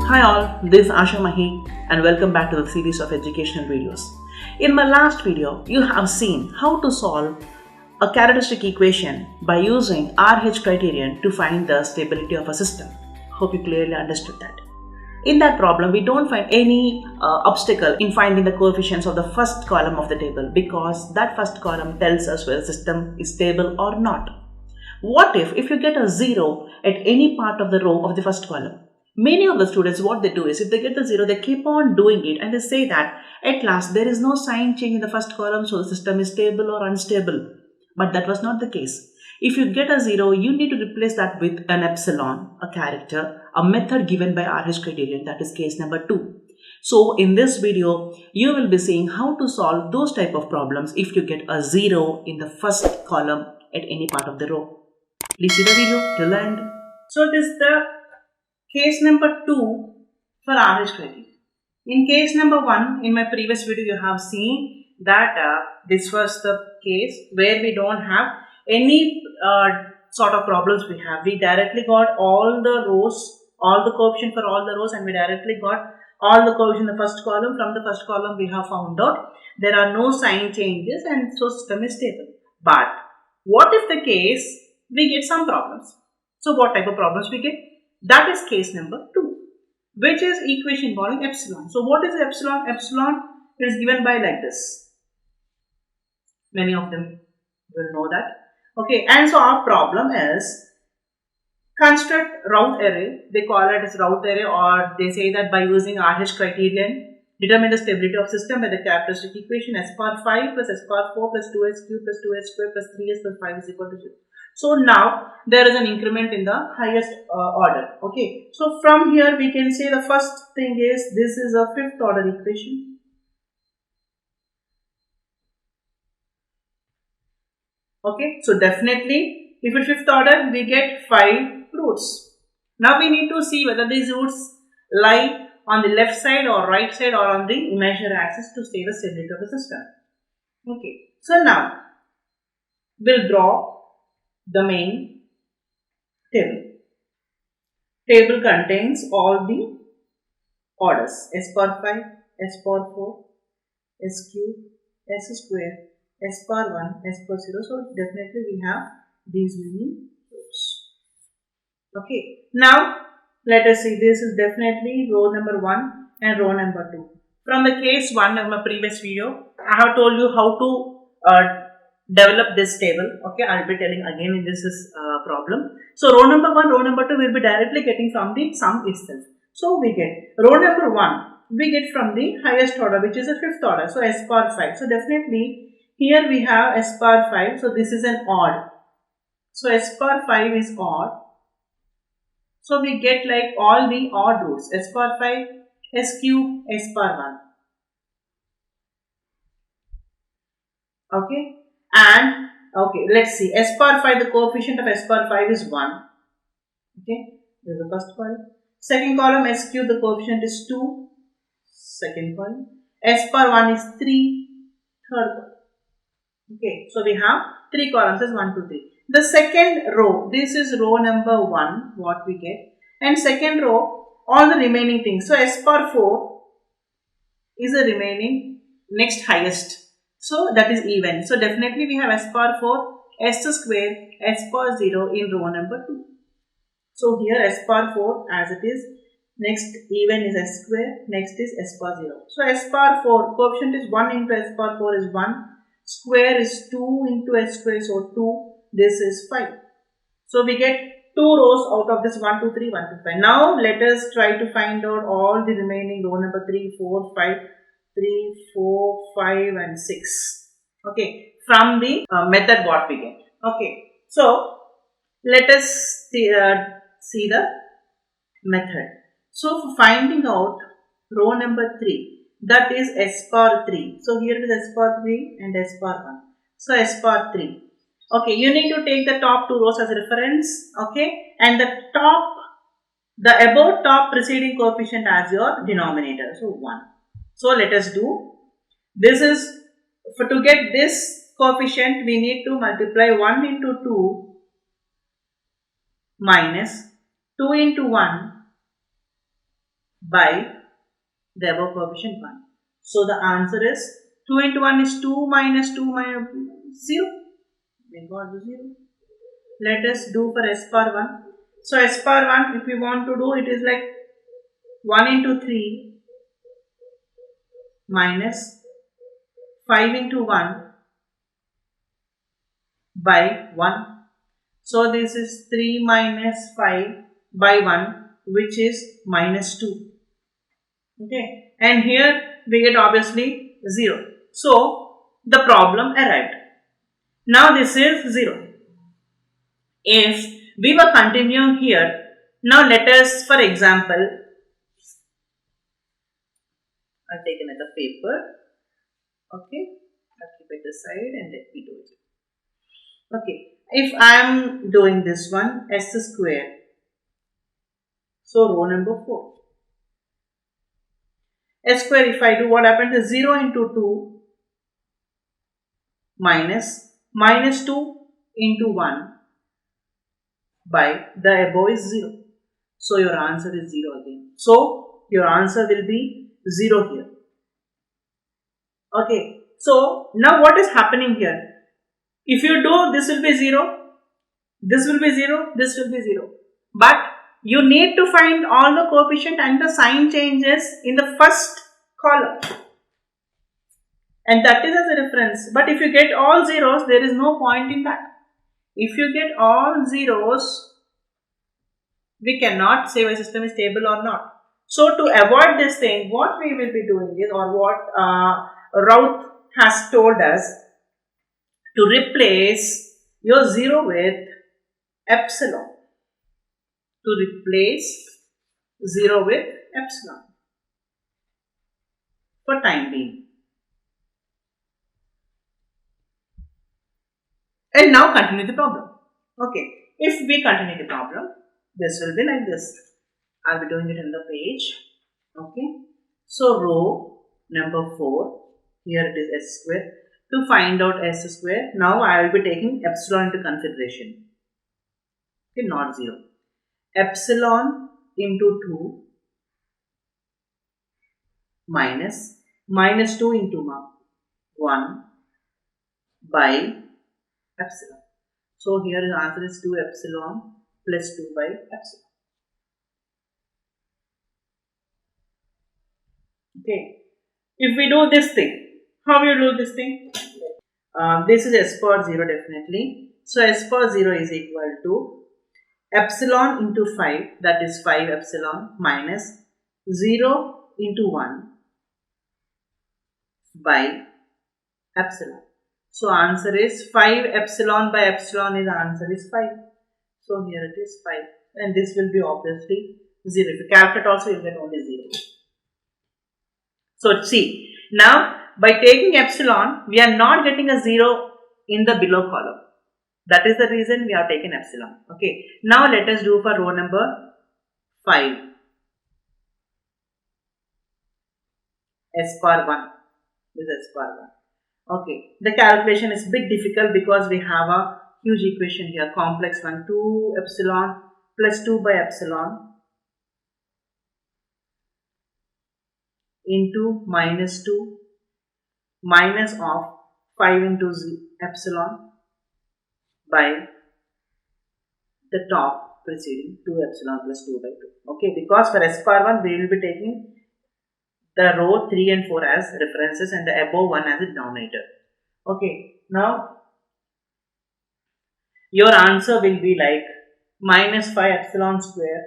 Hi all, this is Asha Mahi and welcome back to the series of educational videos. In my last video, you have seen how to solve a characteristic equation by using RH criterion to find the stability of a system. Hope you clearly understood that. In that problem, we don't find any obstacle in finding the coefficients of the first column of the table because that first column tells us whether the system is stable or not. What if you get a 0 at any part of the row of the first column? Many of the students, what they do is, if they get the 0, they keep on doing it and they say that at last there is no sign change in the first column, so the system is stable or unstable. But that was not the case. If you get a 0, you need to replace that with an epsilon, a character, a method given by RH criterion, that is case number 2. So in this video, you will be seeing how to solve those type of problems if you get a 0 in the first column at any part of the row. Please see the video till the end. So this is the case number 2 for RH criterion. In case number 1, in my previous video you have seen that this was the case where we don't have any sort of problems we have. We directly got all the rows, all the coefficient for all the rows, and we directly got all the coefficient in the first column. From the first column we have found out there are no sign changes and so system is stable. But what if the case we get some problems? So what type of problems we get? That is case number 2, which is equation involving epsilon. So what is epsilon? Epsilon is given by like this. Many of them will know that. Okay, and so our problem is construct Routh array. They call it as Routh array, or they say that by using RH criterion, determine the stability of system by the characteristic equation s power 5 plus s power 4 plus 2s cube plus 2s square plus 3s plus 5 is equal to 0. So now there is an increment in the highest order. Okay, so from here we can say the first thing is this is a fifth order equation. Okay, so definitely if it's fifth order we get 5 roots. Now we need to see whether these roots lie on the left side or right side or on the imaginary axis to say the stability of the system. Okay, so now we'll draw the main table. Table contains all the orders s power 5, s power 4, s cube, s square, s power 1, s power 0. So definitely we have these many rows. Okay, now let us see, this is definitely row number 1 and row number 2. From the case 1 of my previous video, I have told you how to develop this table. Okay, I'll be telling again in this problem. So row number 1, row number 2 will be directly getting from the sum itself. So we get row number 1, we get from the highest order, which is a fifth order, so s power 5. So definitely here we have s power 5, so this is an odd. So s power 5 is odd. So we get like all the odd roots, s power 5, s cube, s power 1. Okay. And okay, let's see, s power 5, the coefficient of s power 5 is 1. Okay, this is the first column. Second column, s cube, the coefficient is 2. Second column. S power 1 is 3. Third column. Okay, so we have 3 columns as 1, 2, 3. The second row, this is row number 1, what we get. And second row, all the remaining things. So s power 4 is the remaining next highest. So that is even. So definitely we have s power 4, s square, s power 0 in row number 2. So here s power 4 as it is. Next even is s square. Next is s power 0. So s power 4 coefficient is 1 into s power 4 is 1. Square is 2 into s square. So 2. This is 5. So we get 2 rows out of this 1, 2, 3, 1, 2, 5. Now let us try to find out all the remaining row number 3, 4, 5. 3, 4, 5 and 6. Okay, from the method what we get. Okay, so let us see the method. So for finding out row number 3, that is s power 3. So here is s power 3 and s power 1. So s power 3. Okay, you need to take the top 2 rows as reference. Okay, and the above top preceding coefficient as your denominator. So 1. So let us do, this is, to get this coefficient we need to multiply 1 into 2 minus 2 into 1 by the above coefficient 1. So the answer is 2 into 1 is 2 minus 2 minus 0. We got the 0. Let us do for S power 1. So S power 1, if we want to do, it is like 1 into 3 minus 5 into 1 by 1. So this is 3 minus 5 by 1, which is minus 2. Okay, and here we get obviously 0. So the problem arrived. Now this is 0. If we were continuing here, now let us, for example, I'll take another paper. Okay, I'll keep it aside and let me do it. Okay, if I am doing this one, s square. So row number 4. S square, if I do, what happens is 0 into 2 minus 2 into 1 by the above is 0. So your answer is 0 again. So your answer will be 0 here. Okay. So now what is happening here? If you do, this will be 0, this will be 0, this will be 0. But you need to find all the coefficient and the sign changes in the first column. And that is as a reference. But if you get all zeros, there is no point in that. If you get all zeros, we cannot say my system is stable or not. So to avoid this thing, what we will be doing is, or what Routh has told us, to replace your 0 with epsilon. To replace 0 with epsilon for time being. And now continue the problem. Okay, if we continue the problem, this will be like this. I'll be doing it in the page. Okay, so row number 4, here it is s square. To find out s square, now I will be taking epsilon into consideration. Okay, not 0. Epsilon into 2 minus 2 into 1 by epsilon. So here the answer is 2 epsilon plus 2 by epsilon. Okay. If we do this thing, how you do this thing? This is s power 0 definitely. So s power 0 is equal to epsilon into 5, that is 5 epsilon, minus 0 into 1 by epsilon. So answer is 5 epsilon by epsilon is answer is 5. So here it is 5, and this will be obviously 0. If you calculate also, you will get only 0. So see, now by taking epsilon, we are not getting a 0 in the below column. That is the reason we have taken epsilon. Okay. Now let us do for row number 5. S power 1. This is S power 1. Okay. The calculation is a bit difficult because we have a huge equation here, complex one. 2 epsilon plus 2 by epsilon into minus 2 minus of 5 into epsilon by the top preceding 2 epsilon plus 2 by 2. Okay, because for S power 1 we will be taking the row 3 and 4 as references and the above one as a denominator. Okay, now your answer will be like minus 5 epsilon square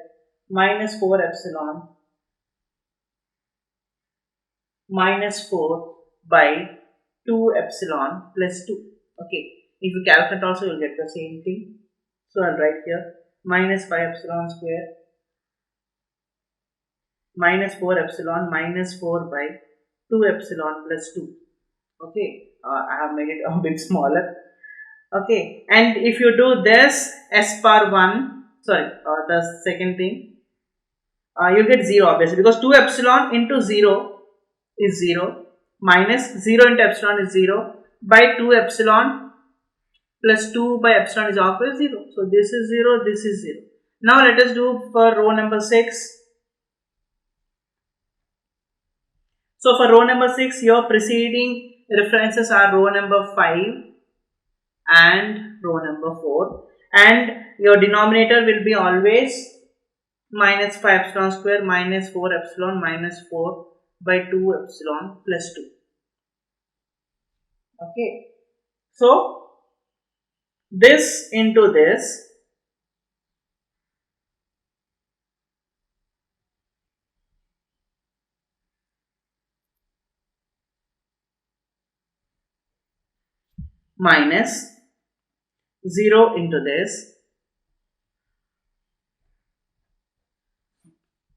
minus 4 epsilon minus 4 by 2 epsilon plus 2. Okay, if you calculate also you will get the same thing. So I'll write here minus 5 epsilon square minus 4 epsilon minus 4 by 2 epsilon plus 2. Okay, I have made it a bit smaller. Okay, and if you do this S power 1, the second thing, you get 0 obviously, because 2 epsilon into 0 is 0 minus 0 into epsilon is 0 by 2 epsilon plus 2 by epsilon is equal to 0. So this is 0, this is 0. Now let us do for row number 6. So for row number 6, your preceding references are row number 5 and row number 4, and your denominator will be always minus 5 epsilon square minus 4 epsilon minus 4 by 2 epsilon plus 2. Okay. So this into this minus 0 into this,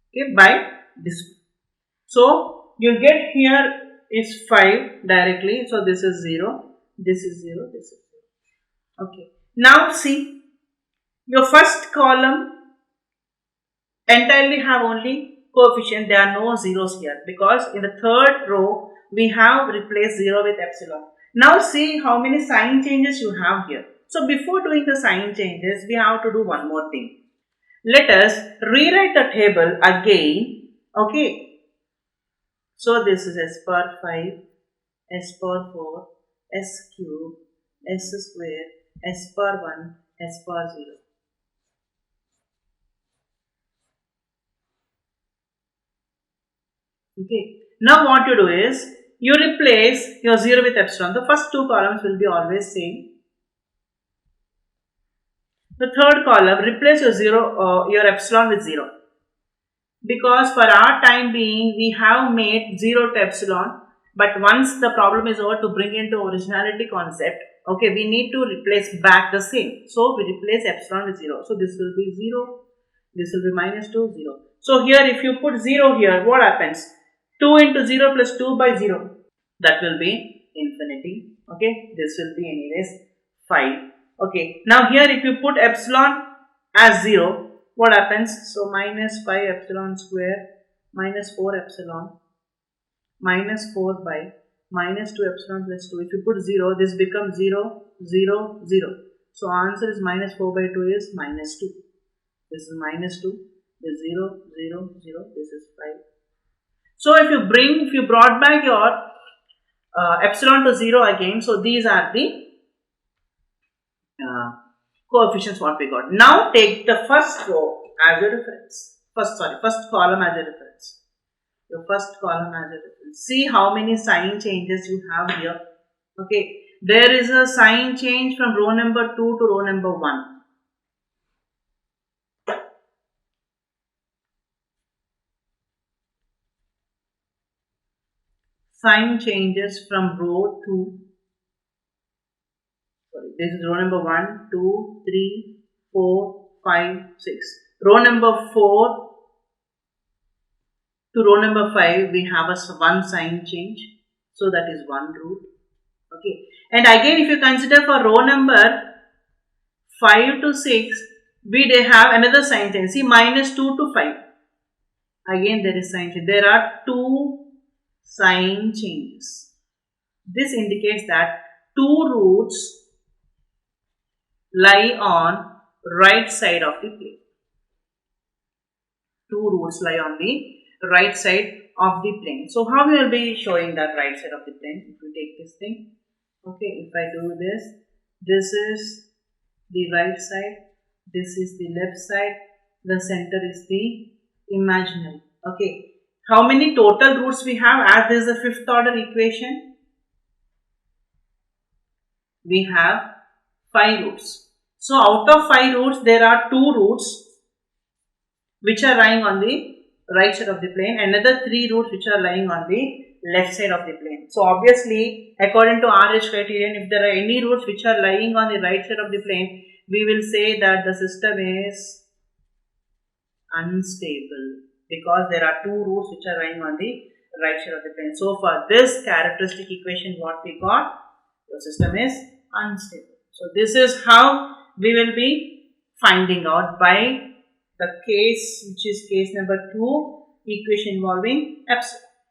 okay, by this. So you'll get here is 5 directly. So this is 0, this is 0, this is 0. Okay. Now see, your first column entirely have only coefficient. There are no zeros here because in the third row we have replaced 0 with epsilon. Now see how many sign changes you have here. So before doing the sign changes, we have to do one more thing. Let us rewrite the table again. Okay. So this is s power 5, s power 4, s cube, s square, s power 1, s power 0. Okay. Now what you do is, you replace your 0 with epsilon. The first two columns will be always same. The third column, replace your epsilon with 0. Because for our time being, we have made 0 to epsilon. But once the problem is over, to bring into originality concept, okay, we need to replace back the same. So we replace epsilon with 0. So this will be 0. This will be minus 2, 0. So here if you put 0 here, what happens? 2 into 0 plus 2 by 0. That will be infinity. Okay. This will be anyways 5. Okay. Now here if you put epsilon as 0, what happens? So minus 5 epsilon square minus 4 epsilon minus 4 by minus 2 epsilon plus 2. If you put 0, this becomes 0, 0, 0. So answer is minus 4 by 2 is minus 2. This is minus 2. This is 0, 0, 0. This is 5. So if you brought back your epsilon to 0 again, so these are the coefficients what we got. Now take the first row as a reference. First column as a reference. Your first column as a reference. See how many sign changes you have here. Okay. There is a sign change from row number 2 to row number 1. Sign changes from row 2. This is row number 1, 2, 3, 4, 5, 6. Row number 4 to row number 5, we have a one sign change. So that is one root. Okay. And again, if you consider for row number 5 to 6, we have another sign change. See, minus 2 to 5. Again, there is sign change. There are two sign changes. This indicates that two roots lie on right side of the plane. Two roots lie on the right side of the plane. So how we will be showing that right side of the plane? If we take this thing, okay, if I do this, this is the right side, this is the left side, the center is the imaginary. Okay, how many total roots we have? As this is the fifth order equation, we have 5 roots. So out of 5 roots, there are 2 roots which are lying on the right side of the plane, another 3 roots which are lying on the left side of the plane. So obviously, according to RH criterion, if there are any roots which are lying on the right side of the plane, we will say that the system is unstable, because there are 2 roots which are lying on the right side of the plane. So for this characteristic equation, what we got, the system is unstable. So this is how we will be finding out by the case, which is case number 2, equation involving epsilon.